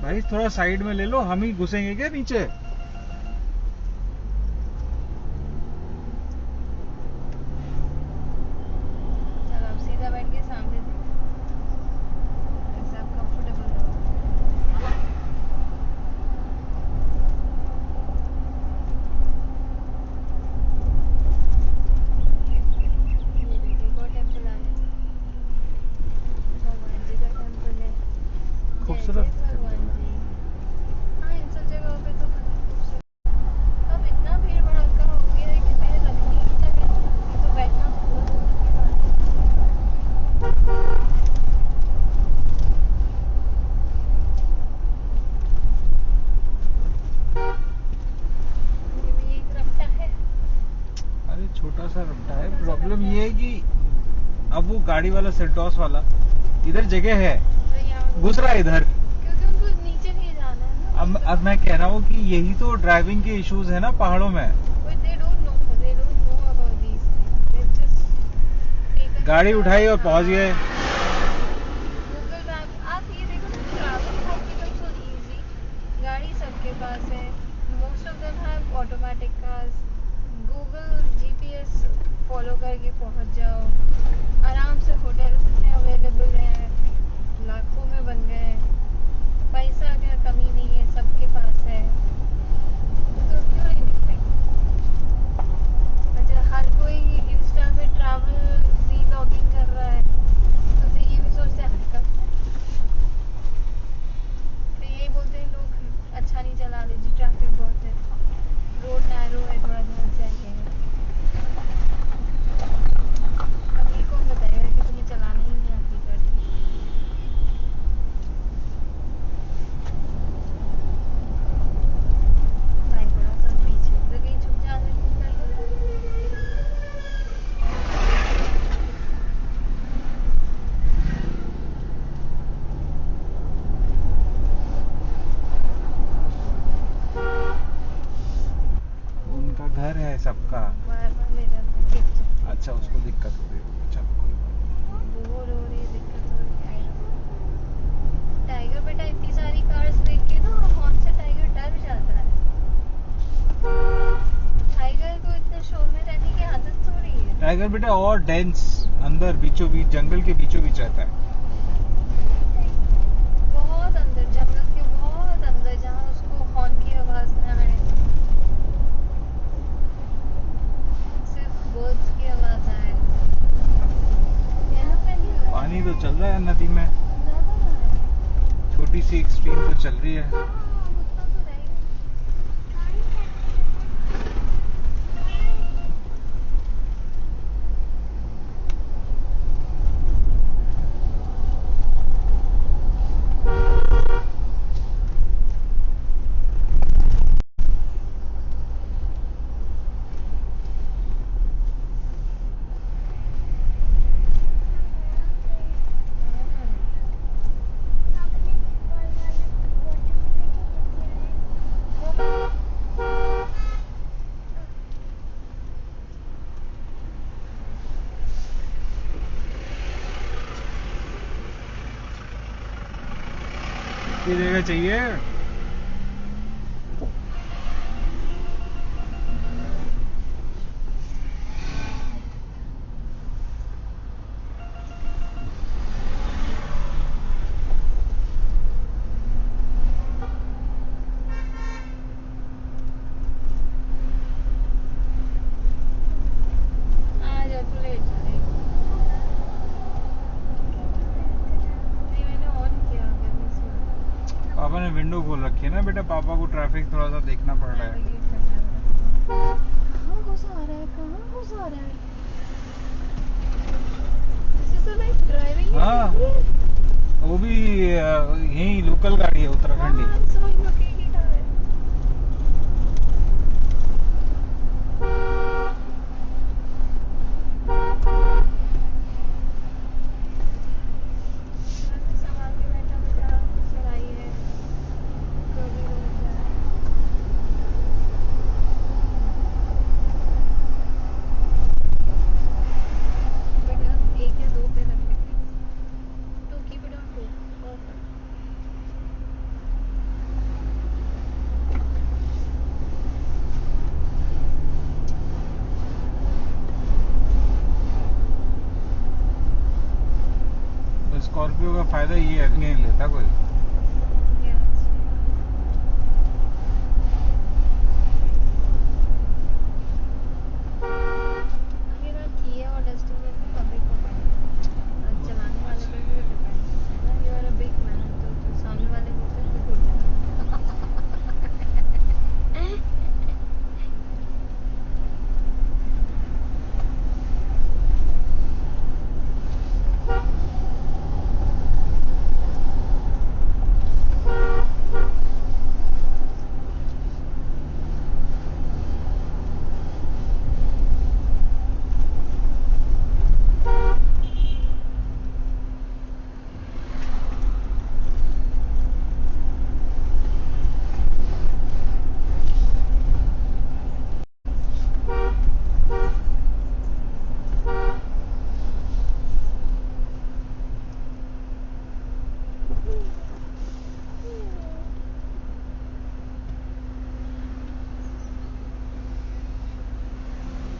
भाई थोड़ा साइड में ले लो, हम ही घुसेंगे क्या नीचे? चलो अब सीधा बैठ के सामने ऐसे आप कंफर्टेबल रहो। ये देखिए एक और टेम्पल आ गया, भगवान जी का टेम्पल है। जय खूबसूरत जय भगवान टेम्पल है। जी। हाँ इन सब जगहों पे तो मतलब खूबसूरत। अब इतना भीड़ भड़का हो गया है कि मैं रखने की जगह नहीं होती तो बैठना तो बहुत दूर की बात है। ये भी एक रपटा है। अरे छोटा सा रफ्ता है, प्रॉब्लम ये है कि अब वो गाड़ी वाला सेल्टॉस वाला इधर जगह है, तो यहाँ घुस रहा है इधर। क्योंकि उनको नीचे नहीं जाना है ना अब मैं कह रहा हूँ कि यही तो ड्राइविंग के इश्यूज है ना पहाड़ों में। But they don't know about these things. They've just taken गाड़ी the उठाई और पहुंच गए। Google Map. आप ये देखो ना, travel has become so easy. गाड़ी सबके पास है. Most of them have automatic cars. Google GPS follow करके पहुंच जाओ. आराम से hotels इतने available हैं, लाखों में बन गए हैं. पैसा का कमी नहीं है, सबके पास है. तो क्यों नहीं निकलेंगे? अच्छा हर कोई इंस्टा पे ट्रैवल व्लॉगिंग कर रहा है तो फिर ये भी सोचते हैं हटका, फिर यही बोलते हैं लोग अच्छा नहीं चला रहे जी, ट्रैफिक बहुत है, रोड नैरो है, थोड़ा ध्यान से आइएगा। अब ये कौन बताएगा कि तुम्हें चलाना ही नहीं आती गाड़ी? भाई थोड़ा सा पीछे उधर कहीं छुप जाने कर लो। उनका घर है सबका। बार बार ले जाते हैं, दिख जाते हैं। अच्छा उसको दिक्कत हो रही है, चलो कोई बात बोर हो रही है, दिक्कत हो रही है। टाइगर बेटा इतनी सारी कार्स देख के ना हॉर्न से टाइगर डर जाता है। टाइगर को इतने शोर में रहने की आदत थोड़ी है। नहीं। टाइगर बेटा और डेंस अंदर बीचों बीच, जंगल के बीचों बीच रहता है। बहुत अंदर, जंगल के बहुत अंदर, जहाँ उसको हॉर्न की आवाज ना आए, सिर्फ बर्ड्स की आवाज आए। एलिफेंट भी होता पानी है। तो चल रहा है नदी में, ज्यादा ना है। छोटी सी एक स्ट्रीम तो चल रही है। हाँ उतना तो रहेगा। ये जगह चाहिए। आ जा तू लेट जा रही। नहीं मैंने ऑन किया, गर्मी से हो रही पापा ने विंडो खोल रखी है ना बेटा, पापा को ट्रैफिक थोड़ा सा देखना पड़ रहा है। नेविगेट करना है मेरा। कहाँ गुस्सा आ रहा है, कहाँ गुस्सा आ रहा है? This is the life driving in हाँ इंडिया। वो भी यही लोकल गाड़ी है, उत्तराखंडी। हाँ समझ लो कि गिटार है। संभाल के बैठा बेटा, चढ़ाई है, कर्वी रोड है। बेटा एक या दो पे रख लेंगे, to keep it on two, perfect. Scorpio का फायदा ये है, नहीं लेता कोई। Yes. मेरा किया और डस्टर में भी पब्लिक को पड़े चलाने वाले पे भी डिपेंड है ना। You are a big man तो जो सामने वाले होते हैं तो बोलते हैं।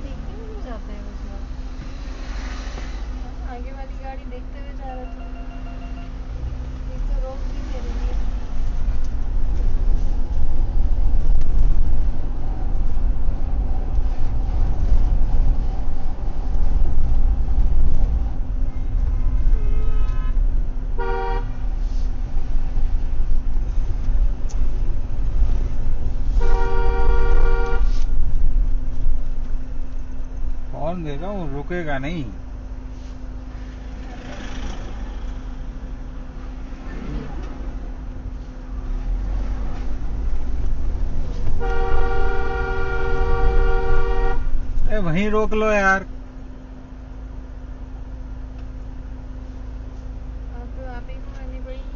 देखते हुए नहीं जाते हैं उस वक्त। आगे वाली गाड़ी देखते हुए जा रहा था, ये तो रोक भी दे रही है। हॉर्न दे रहा हूँ, रुकेगा नहीं। अरे वहीं रोक लो यार। अब आप ही को करनी पड़ेगी।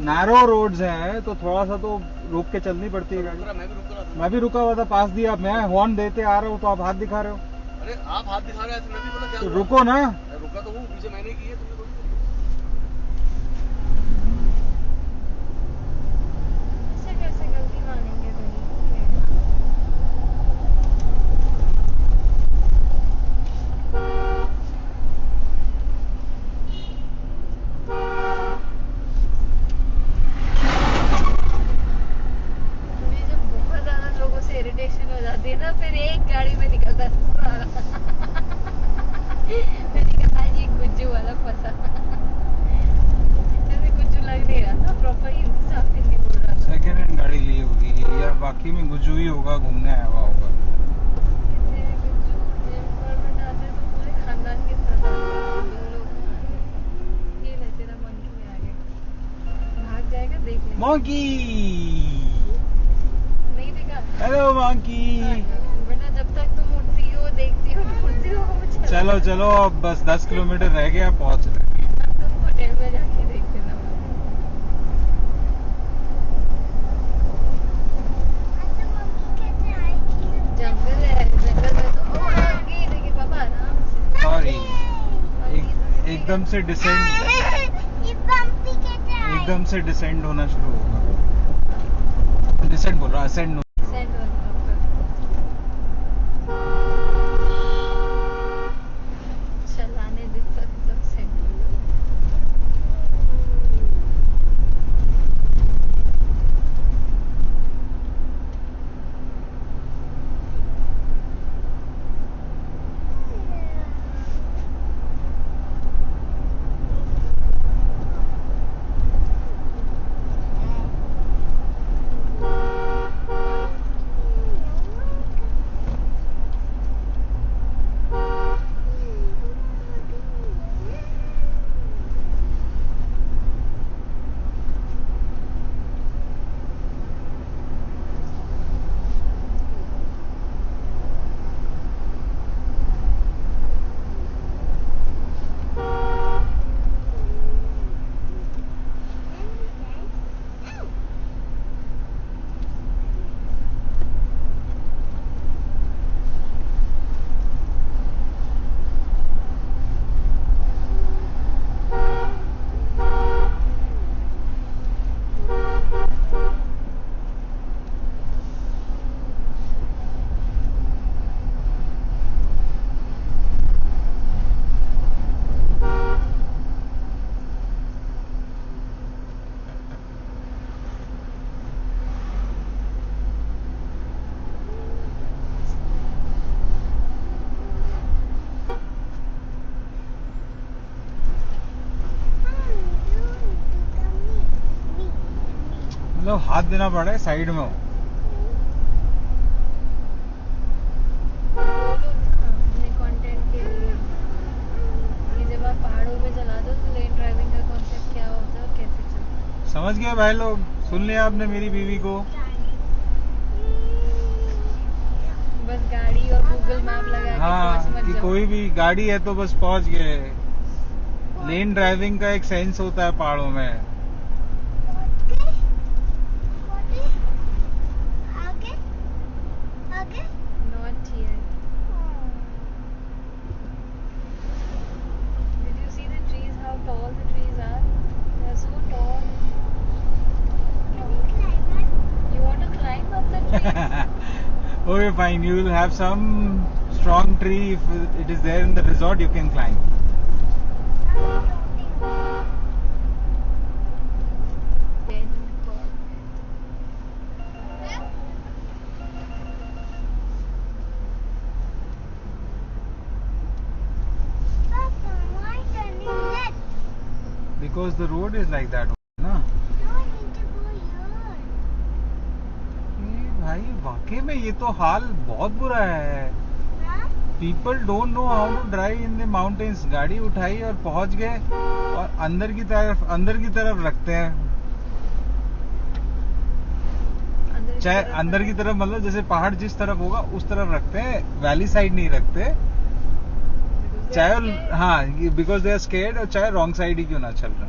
नैरो रोड्स हैं तो थोड़ा सा तो रोक के चलनी पड़ती है गाड़ी। मैं भी रुका हुआ था, पास दिया, मैं हॉर्न देते आ रहा हूँ तो आप हाथ दिखा रहे हो। अरे आप हाथ दिखा रहे हैं तो मैं भी बोला क्या तो हुआ? रुको ना। अरे रुका तो हूँ, पीछे मैंने की है, तुमने थोड़ी की। ऐसे कैसे गलती मानेंगे भाई? मुझे जब बहुत ज्यादा लोगों से इरिटेशन हो जाती है ना, फिर एक गाड़ी में निकलता है सारा। मैंने कहा आज ये गुज्जू वाला फंसा। ऐसे गुज्जू लग नहीं रहा था, प्रॉपर इंसाफ नहीं बोल रहा था। सेकेंड हैंड गाड़ी ली होगी या बाकी में गुजू ही होगा, घूमने आया हुआ होगा। तेरे गुज्जू एम्पावरमेंट आते हैं तो पूरे खानदान के साथ आते हैं तुम लोग। ये ले तेरा मंकी में आ गया, भाग जाएगा देख ले। मॉन्की, नहीं देखा? Hello monkey. वरना जब तक तुम उठती हो, देखती हो, ढूंढती हो, वो चलो चलो, अब बस 10 किलोमीटर रह गया, पहुंच रहे। तुम होटल में जाके देख लेना। जंगल है, जंगल में तो ओ आगे देखिए पापा आराम से। सॉरी, एकदम से डिसेंड, एकदम से डिसेंड होना शुरू होगा। डिसेंड बोल रहा, असेंड नहीं। Send one proper. चलाने दे तब सेंड होगा। मतलब हाथ देना पड़ रहा है साइड में हो। बोलो ना अपने कंटेंट के लिए कि जब आप पहाड़ों पे चला दो तो लेन ड्राइविंग का कॉन्सेप्ट क्या होता है और कैसे चलता है। समझ गए भाई लोग, सुन लिया आपने मेरी बीवी को। बस गाड़ी और गूगल मैप लगा के पहुंच हाँ मत कि जाओ। कोई भी गाड़ी है तो बस पहुंच गए। लेन ड्राइविंग का एक सेंस होता है पहाड़ों में। Not here. Did you see the trees? How tall the trees are? They are so tall. You want to climb up the trees? Okay, fine. You will have some strong tree. If it is there in the resort, you can climb. Then God. Because the road is like that, ना? ये भाई वाकई में ये तो हाल बहुत बुरा है। People don't know how to drive in the mountains. गाड़ी उठाई और पहुंच गए और अंदर की तरफ रखते हैं। अंदर की तरफ मतलब जैसे पहाड़ जिस तरफ होगा उस तरफ रखते हैं, वैली साइड नहीं रखते। चाहे हाँ बिकॉज दे आर स्केर्ड, और चाहे रॉन्ग साइड ही क्यों ना चल रहा।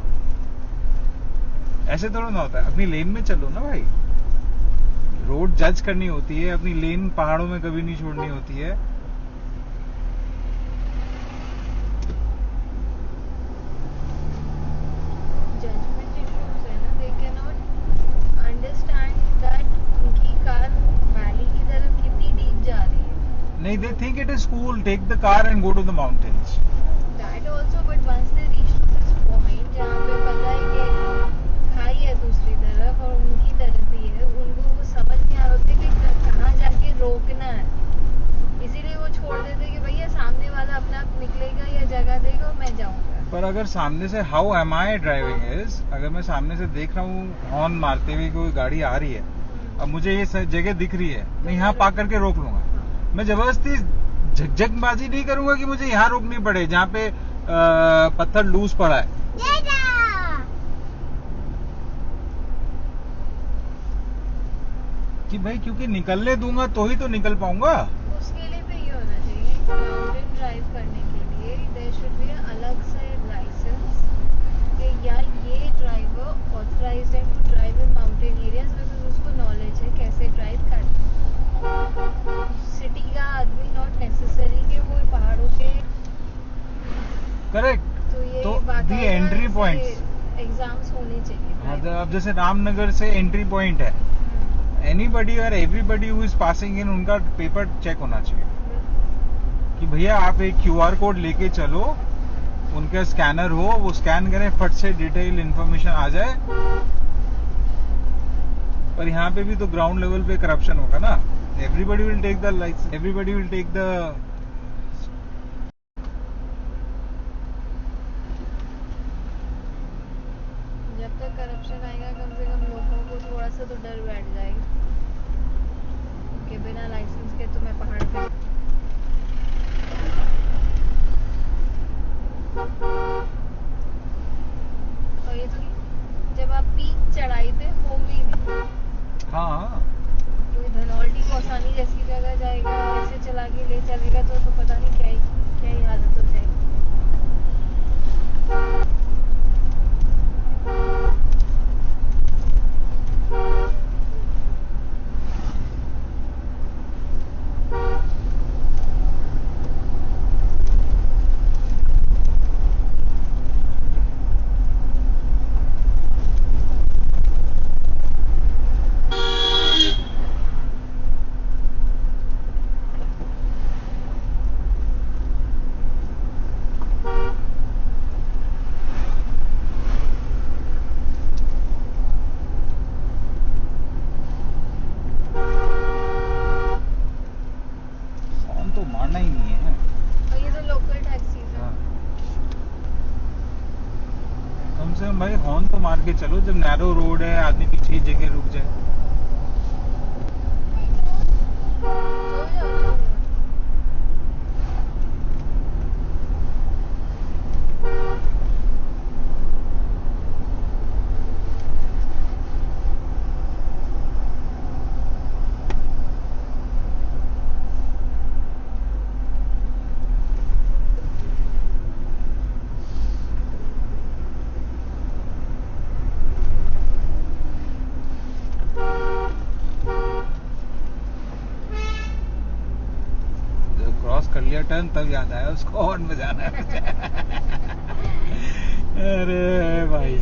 ऐसे थोड़ा ना होता है। अपनी लेन में चलो ना भाई। रोड जज करनी होती है, अपनी लेन पहाड़ों में कभी नहीं छोड़नी होती है। Judgment issues है ना, they cannot understand that उनकी कार वैली की तरफ कितनी डीप जा रही है। नहीं, they think it is cool, take the car and go to the mountains. That also, but once they reach to this point जहाँ पे पता है कि खाई है दूसरी तरफ और उनकी तरफ ही है, उनको वो समझ नहीं आ रहा कि कहाँ जाके रोकना है। इसीलिए वो छोड़ देते कि भैया सामने वाला अपने आप निकलेगा या जगह देगा और मैं जाऊंगा। पर अगर सामने से how am I driving is, अगर मैं सामने से देख रहा हूँ हॉर्न मारते हुए कोई गाड़ी आ रही है, अब मुझे ये जगह दिख रही है, मैं यहाँ पार्क करके रोक लूंगा। मैं जबरदस्ती झकझकबाजी नहीं करूंगा कि मुझे यहाँ रोकनी पड़े जहाँ पे पत्थर लूज पड़ा है। कि भाई क्योंकि निकलने दूंगा तो ही तो निकल पाऊंगा। उसके लिए भी ये होना चाहिए, माउंटेन ड्राइव करने के लिए देयर शुड बी अलग से लाइसेंस कि यार ये ड्राइवर ऑथराइज्ड है to drive in mountain areas because उसको नॉलेज है कैसे ड्राइव करना। सिटी का आदमी नॉट नेसेसरी कि वो पहाड़ों के करेक्ट। तो ये तो दी एंट्री पॉइंट्स एग्जाम्स होने चाहिए। अब जैसे रामनगर से एंट्री पॉइंट है, एनीबडी और everybody who is passing in, उनका पेपर चेक होना चाहिए कि भैया आप एक क्यूआर कोड लेके चलो, उनका स्कैनर हो, वो स्कैन करें, फट से डिटेल इंफॉर्मेशन आ जाए। पर यहाँ पे भी तो ग्राउंड लेवल पे करप्शन होगा ना। Everybody will take the license, everybody will take the जब तक करप्शन आएगा कम से कम लोगों को थोड़ा सा तो डर बैठ जाएगा कि बिना लाइसेंस के तो मैं पहाड़ पे और ये तो जब आप पीक चढ़ाई पे होंगे नहीं हाँ तो धनौल्टी को आसानी जैसी जगह जाएगा, ऐसे चला के ले चलेगा तो पता नहीं क्या ही हालत हो जाएगी। हॉर्न तो मार के चलो, जब नैरो रोड है आदमी पीछे ही जगह रुक जाए। सो जाओ। जब क्रॉस कर लिया टर्न तब याद आया उसको हॉर्न बजाना है। अरे भाई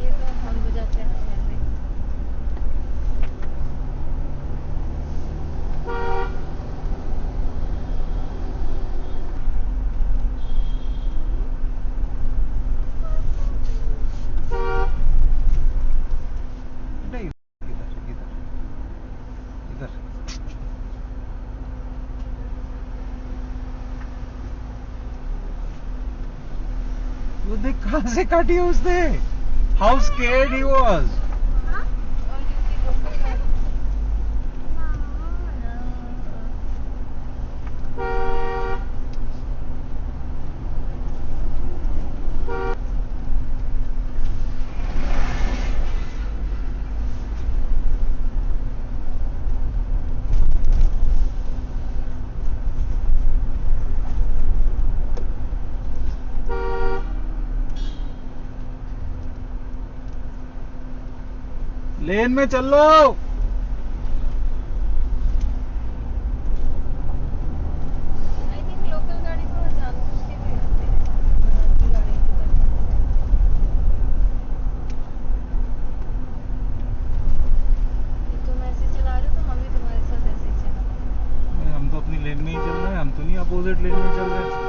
ये तो हॉर्न बजाते हैं वैसे। बेटा इधर इधर इधर। वो देख कहां से काटी है उसने। How scared he was. और क्योंकि लोकल गाड़ी लेन में चल लो। आई थिंक लोकल गाड़ी थोड़ा जानबूझ के भी आते हैं बाकी गाड़ी की तरह। ये तुम ऐसे चला रहे हो तो हम भी तुम्हारे साथ ऐसे ही चला। हम तो अपनी लेन में ही चल रहे हैं, हम तो नहीं अपोजिट लेन में चल रहे हैं।